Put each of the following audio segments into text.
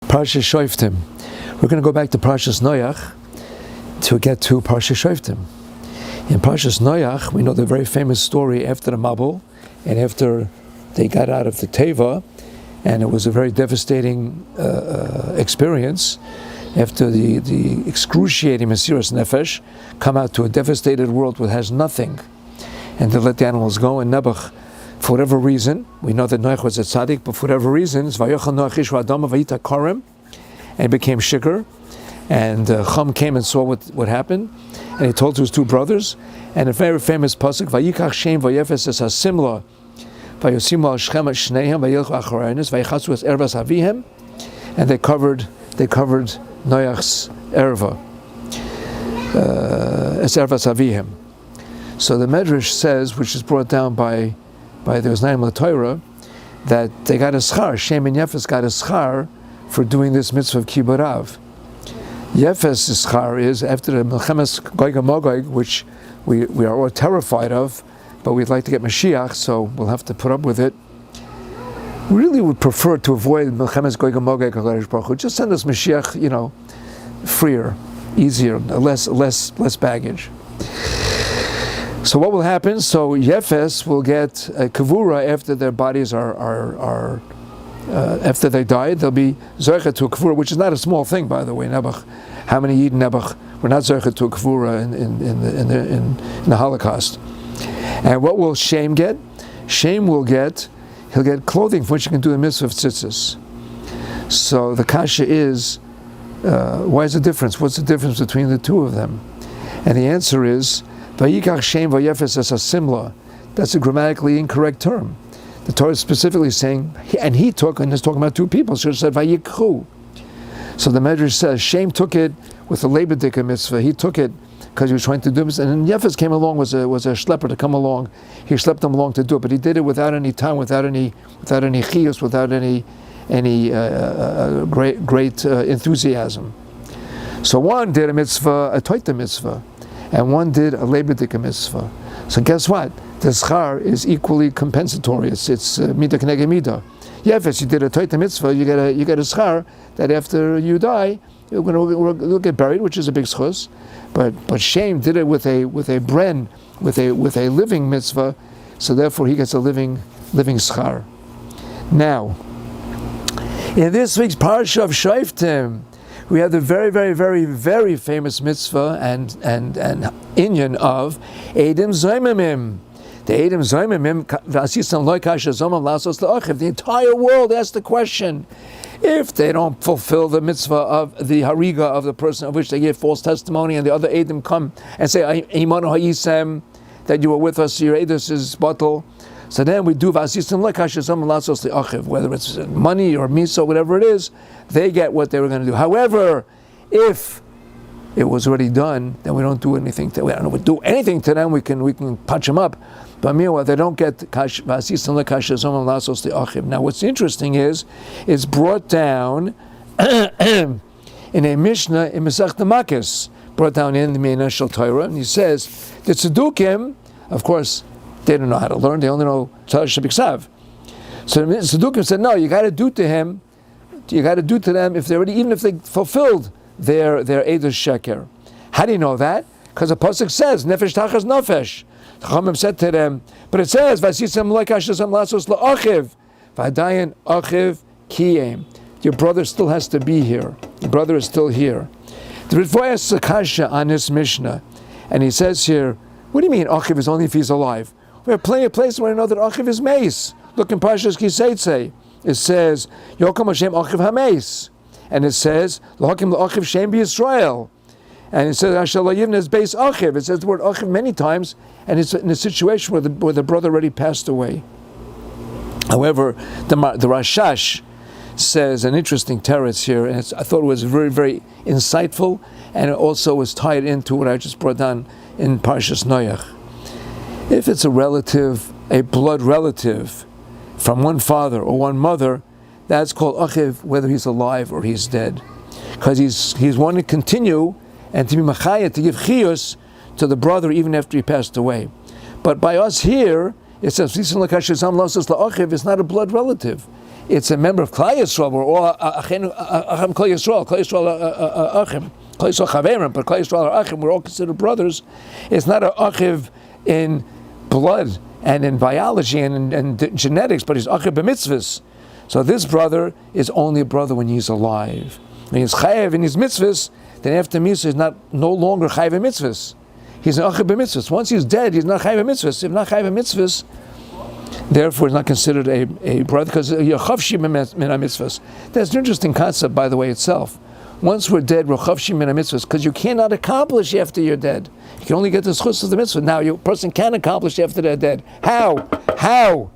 Parshas Shoftim. We're going to go back to Parshas Noach to get to Parshas Shoftim. In Parshas Noach, we know the very famous story after the Mabul, and after they got out of the Teva, and it was a very devastating experience. After the excruciating Mesiras Nefesh, come out to a devastated world that has nothing, and they let the animals go. And Nebuch, for whatever reason, we know that Noach was a tzaddik, but for whatever reason, and he became shikar. And Chum came and saw what happened, and he told to his two brothers. And a very famous pasuk, Vayikach Shem Vayefes es hasimla, Vayosimu al Shechem Shnehem Vayilchu Acharonis Vayichatzu es ervas avihem, and they covered Noach's erva es ervas avihem. So the Medrash says, which is brought down by the Oznaim LaTorah, that they got a schar. Shem and Yefes got a schar for doing this mitzvah of kibburav. Yefes' schar is after the Melchemes Gog and Magog, which we are all terrified of, but we'd like to get Mashiach, so we'll have to put up with it. We really would prefer to avoid Melchemes Gog and Magog. Just send us Mashiach, freer, easier, less baggage. So what will happen? So Yefes will get a kavura after their bodies are after they died. They'll be zoichet to a kavura, which is not a small thing, by the way. Nebuch, how many Yid Nebuch were not zoichet to a kavura in the Holocaust? And what will Shem get? Shem he'll get clothing for which he can do the mitzvah of tzitzis. So the kasha is, why is the difference? What's the difference between the two of them? And the answer is, Vayikach Shem Vayefes es hasimla. That's a grammatically incorrect term. The Torah is specifically saying, and he took, and it's talking about two people, so it said Vayikchu. So the Medrash says, Shem took it with the Lebedika mitzvah. He took it because he was trying to do it, and then Yefes came along, was a schlepper to come along. He schlepped him along to do it, but he did it without any time, without any chiyus, without any great enthusiasm. So one did a mitzvah, a toita mitzvah, and one did a lebedika mitzvah. So guess what? The schar is equally compensatory. It's mida k'neged mida. Yefes, you did a toita mitzvah, you get a schar that after you die, you'll get buried, which is a big schus. But Shem did it with a bren, with a living mitzvah, so therefore he gets a living schar. Now, in this week's Parsha of Shoftim, we have the very, very, very, very famous mitzvah and inyan of Eidim Zoimimim. The Eidim Zoimimim, the entire world asked the question, if they don't fulfill the mitzvah of the hariga of the person of which they give false testimony, and the other Eidim come and say, Imanu ha'isem, that you were with us, your Eidus is bottle. So then we do vasistim lekashazom lasos le'achiv, whether it's money or miso, whatever it is, they get what they were going to do. However, if it was already done, then we don't do anything. We don't do anything to them. We can punch them up. But meanwhile, they don't get vasistim lekashazom lasos le'achiv. Now, what's interesting is it's brought down in a Mishnah in Masechta Makos, brought down in the Meinashal Torah, and he says the tzedukim, of course, they don't know how to learn. They only know Torah Shabiksav. So the Sadukim said, no, you got to do to them if they already, even if they fulfilled their Eidos Sheker. How do you know that? Because the pasuk says Nefesh Tachas Nefesh. The Chachamim said to them, but it says Vasisem Lekashasem Lasos LaAchiv Vadayan Achiv Kiyem. Your brother still has to be here. Your brother is still here. The Ritvoy asks a kasha on this Mishnah, and he says here, what do you mean Achiv is only if he's alive? We have plenty of places where I know that Achiv is mace. Look in Parshas Kiseitze. It says, Yokom Hashem Achiv HaMeis. And it says, L'Hakim L'Achiv Shem B'Yisrael. And it says, Ashal Yivne is base Achiv. It says the word Achiv many times, and it's in a situation where the brother already passed away. However, the Rashash says an interesting teretz here, and I thought it was very, very insightful, and it also was tied into what I just brought down in Parshas Noach. If it's a relative, a blood relative, from one father or one mother, that's called achiv, whether he's alive or he's dead, because he's wanting to continue and to be machaya, to give chiyus to the brother even after he passed away. But by us here, it says it's not a blood relative. it's a member of Klal Yisrael. We're all Achim Klal Yisrael. Klal Yisrael Achim. Klal Yisrael Chaverim, but Klal Yisrael are Achim. We're all considered brothers. It's not an Achiv in blood and in biology and genetics, but he's Achiv b'mitzvahs. So this brother is only a brother when he's alive. When he's chayav in his mitzvahs, then after mitzvah he's no longer chayav in mitzvahs. He's an achiv b'mitzvahs. Once he's dead, he's not chayav in mitzvahs. If not chayav in mitzvahs, therefore he's not considered a brother, because you're chavshi min mitzvahs. That's an interesting concept, by the way, itself. Once we're dead, we're chavshi min mitzvahs, because you cannot accomplish after you're dead. You can only get the schus of the mitzvah. Now, a person can accomplish after they're dead. How?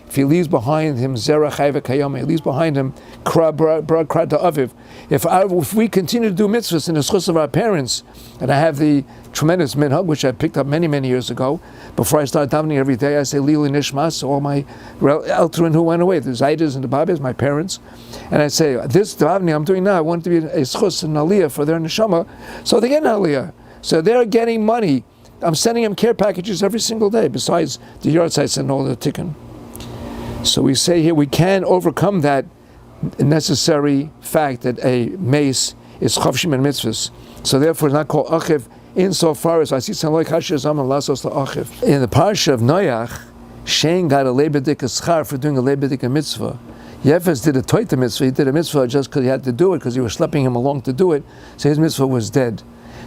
If he leaves behind him zera chayva kayome, he leaves behind him krad aviv. If we continue to do mitzvahs in the schus of our parents, and I have the tremendous minhag, which I picked up many years ago, before I started davening every day, I say Lili Nishmas, all my Eltrin who went away, the Zaydas and the Babas, my parents, and I say, this davening I'm doing now, I want to be a schus and aliyah for their neshama, so they get an aliyah. So they're getting money. I'm sending them care packages every single day, besides the yard sites and all the tikkun. So we say here, we can overcome that necessary fact that a mace is chavshim and mitzvahs. So therefore it's not called achiv insofar as I see some like Hashem Zaman Lasos the achiv. In the parsha of Noach, Shane got a lebedik schar for doing a lebedik mitzvah. Yefes did a toita mitzvah. He did a mitzvah just because he had to do it, because he was schlepping him along to do it. So his mitzvah was dead.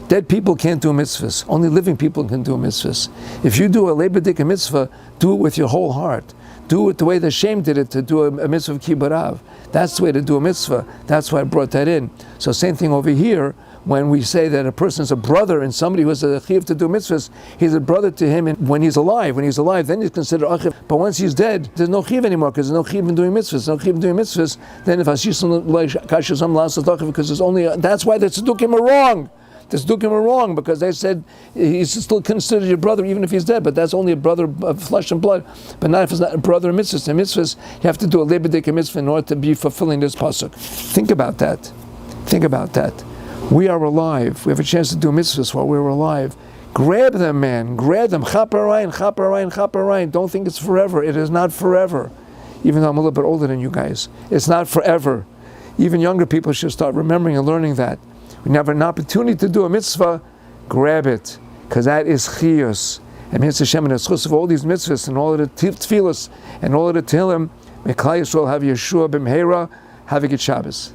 Dead people can't do mitzvahs. Only living people can do mitzvahs. If you do a lebedik mitzvah, do it with your whole heart. Do it the way the Shem did it, to do a mitzvah of kibbutz. That's the way to do a mitzvah. That's why I brought that in. So same thing over here, when we say that a person is a brother and somebody who has a chiv to do mitzvahs, he's a brother to him when he's alive. When he's alive, then he's considered achiv. But once he's dead, there's no chiv anymore, because there's no chiv in doing mitzvahs. No chiv in doing mitzvahs. Then if Hashem kashazam lasas achiv, because there's only that's why the tzedukkim are wrong. The tzedukkim are wrong, because they said he's still considered your brother even if he's dead, but that's only a brother of flesh and blood, but not if it's not a brother of mitzvahs. In mitzvahs, you have to do a lebedik mitzvah in order to be fulfilling this pasuk. Think about that. Think about that. We are alive. We have a chance to do mitzvahs while we're alive. Grab them, man. Grab them. Chaparayin, chaparayin, chaparayin. Don't think it's forever. It is not forever. Even though I'm a little bit older than you guys. It's not forever. Even younger people should start remembering and learning that. When you have an opportunity to do a mitzvah, grab it, because that is chiyus. And Mitzvah Hashem and the of all these mitzvahs and all of the tefillos and all of the tehillim, may Klal Yisrael have Yeshua b'mheira, have a good Shabbos.